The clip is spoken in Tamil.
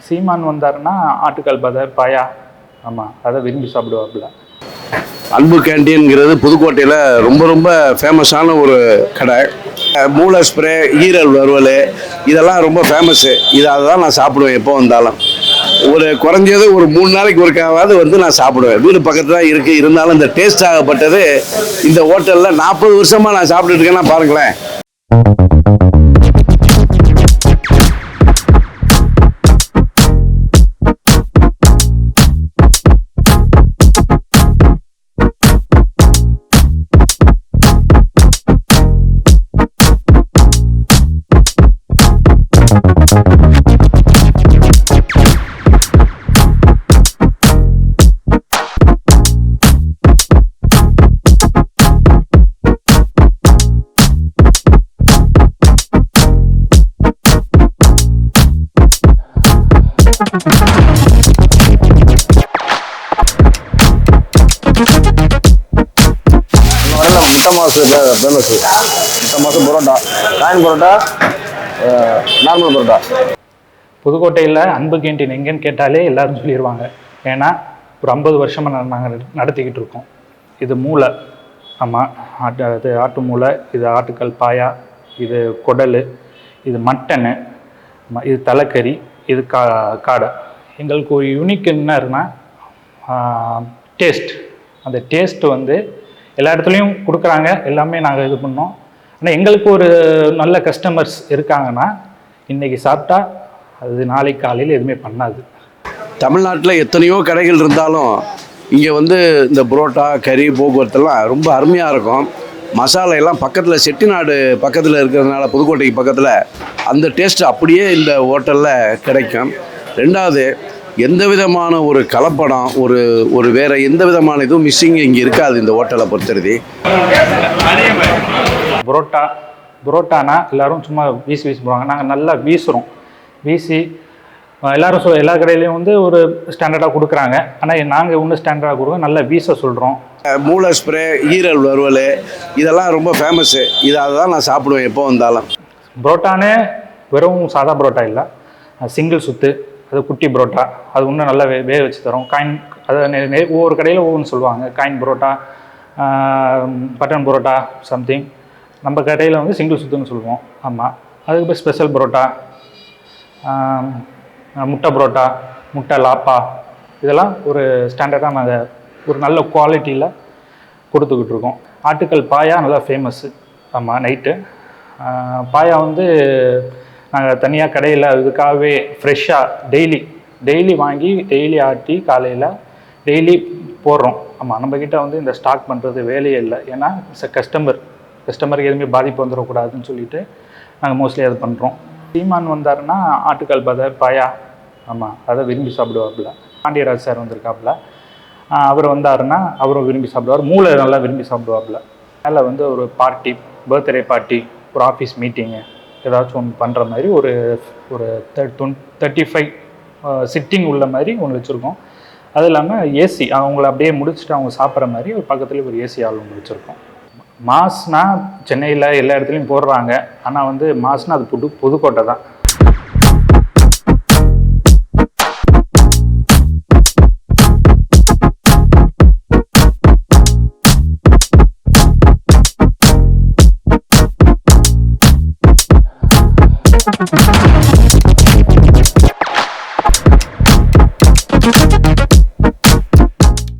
சீமான் வந்தாருன்னா ஆட்டுக்கால் பதை பாயா ஆமாம் அதை விரும்பி சாப்பிடுவாப்புல. அன்பு கேண்டீன்ங்கிறது புதுக்கோட்டையில் ரொம்ப ரொம்ப ஃபேமஸான ஒரு கடை. மூளை ஸ்ப்ரே, ஈரல் வறுவல் இதெல்லாம் ரொம்ப ஃபேமஸ்ஸு. அதை தான் நான் சாப்பிடுவேன் எப்போ வந்தாலும். ஒரு குறைஞ்சது ஒரு 3 நாளைக்கு ஒருக்காவது வந்து நான் சாப்பிடுவேன். வீடு பக்கத்தில் தான் இருக்குது. இருந்தாலும் இந்த டேஸ்ட் ஆகப்பட்டது இந்த ஹோட்டலில் 40 வருஷமாக நான் சாப்பிட்டுட்டு இருக்கேன்னா பாருங்களேன். முட்டை மாசு பரோட்டா, காயின் பரோட்டா, நார்மல் பரோட்டா. புதுக்கோட்டையில் அன்பு கேண்டீன் எங்கேன்னு கேட்டாலே எல்லாரும் சொல்லிடுவாங்க. ஏன்னா ஒரு 50 வருஷமாக நாங்கள் நடத்திக்கிட்டு இருக்கோம். இது மூளை, ஆமாம், இது ஆட்டு மூளை, இது ஆட்டுக்கால் பாயா, இது குடல், இது மட்டனு, இது தலைக்கறி, இது காடை. எங்களுக்கு ஒரு யூனிக் என்னன்னா டேஸ்ட். அந்த டேஸ்ட்டு வந்து எல்லா இடத்துலையும் கொடுக்குறாங்க, எல்லாமே நாங்கள் இது பண்ணோம். ஆனால் எங்களுக்கு ஒரு நல்ல கஸ்டமர்ஸ் இருக்காங்கன்னா இன்றைக்கி சாப்பிட்டா அது நாளைக்கு காலையில் எதுவுமே பண்ணாது. தமிழ்நாட்டில் எத்தனையோ கடைகள் இருந்தாலும் இங்கே வந்து இந்த புரோட்டா, கறி, போக்குவரத்தெல்லாம் ரொம்ப அருமையாக இருக்கும். மசாலா எல்லாம் பக்கத்தில் செட்டிநாடு பக்கத்தில் இருக்கிறதுனால புதுக்கோட்டைக்கு பக்கத்தில் அந்த டேஸ்ட்டு அப்படியே இந்த ஹோட்டலில் கிடைக்கும். ரெண்டாவது, எந்த விதமான ஒரு கலப்படம், ஒரு வேறு எந்த விதமான இதுவும் மிஸ்ஸிங் இங்கே இருக்காது இந்த ஹோட்டலை பொறுத்தருதி. புரோட்டானா எல்லோரும் சும்மா வீசி போடுவாங்க. நாங்கள் நல்லா வீசி எல்லோரும் எல்லா கடையிலையும் வந்து ஒரு ஸ்டாண்டர்டாக கொடுக்குறாங்க. ஆனால் நாங்கள் இன்னும் ஸ்டாண்டர்டாக கொடுக்க நல்லா வீச சொல்கிறோம். மூளை ஸ்ப்ரே, ஈரல் வறுவல் இதெல்லாம் ரொம்ப ஃபேமஸ்ஸு. அதை தான் நான் சாப்பிடுவேன் எப்போ வந்தாலும். புரோட்டானே வெறும் சாதா புரோட்டா இல்லை, சிங்கிள் சுத்து, அது குட்டி புரோட்டா, அது இன்னும் நல்லா வேக வச்சு தரோம். காயின், அது ஒவ்வொரு கடையில் ஒவ்வொன்று சொல்லுவாங்க. Coin parotta, button parotta something. நம்ம கடையில் வந்து சிங்கிள் சுத்துன்னு சொல்லுவோம். ஆமாம், அதுக்கு போய் ஸ்பெஷல் புரோட்டா, முட்டை புரோட்டா, முட்டை லாப்பா, இதெல்லாம் ஒரு ஸ்டாண்டர்டாக நாங்கள் ஒரு நல்ல குவாலிட்டியில் கொடுத்துக்கிட்டு இருக்கோம். ஆட்டுக்கல் பாயா நல்லா ஃபேமஸ்ஸு. ஆமாம், நைட்டு பாயா வந்து நாங்கள் தனியாக கடையில் இதுக்காகவே ஃப்ரெஷ்ஷாக டெய்லி வாங்கி டெய்லி ஆட்டி காலையில் டெய்லி போடுறோம். ஆமாம், நம்மக்கிட்ட வந்து இந்த ஸ்டாக் பண்ணுறது வேலையே இல்லை. ஏன்னா கஸ்டமருக்கு எதுவுமே பாதிப்பு வந்துடக்கூடாதுன்னு சொல்லிட்டு நாங்கள் மோஸ்ட்லி அதை பண்ணுறோம். சீமான் வந்தாருன்னா ஆட்டுக்கால் பதை பாயா, ஆமாம், அதை விரும்பி சாப்பிடுவாப்புல. பாண்டியராஜ் சார் வந்திருக்காப்புல, அவர் வந்தாருன்னா அவரும் விரும்பி சாப்பிடுவார். மூளை நல்லா விரும்பி சாப்பிடுவாப்புல. அதில் வந்து ஒரு பார்ட்டி, பர்த்டே பார்ட்டி, ஒரு ஆஃபீஸ் மீட்டிங்கு ஏதாச்சும் ஒன்று பண்ணுற மாதிரி ஒரு 35 சிட்டிங் உள்ள மாதிரி ஒன்று வச்சுருக்கோம். அது இல்லாமல் ஏசி, அவங்கள அப்படியே முடிச்சுட்டு அவங்க சாப்பிட்ற மாதிரி ஒரு பக்கத்துலேயே ஒரு ஏசி ஆள் ஒன்று வச்சுருக்கோம். மாஸ்னால் சென்னையில் எல்லா இடத்துலையும் போடுறாங்க. ஆனால் வந்து மாஸ்னால் அது புதுக்கோட்டை தான். Pudukkottai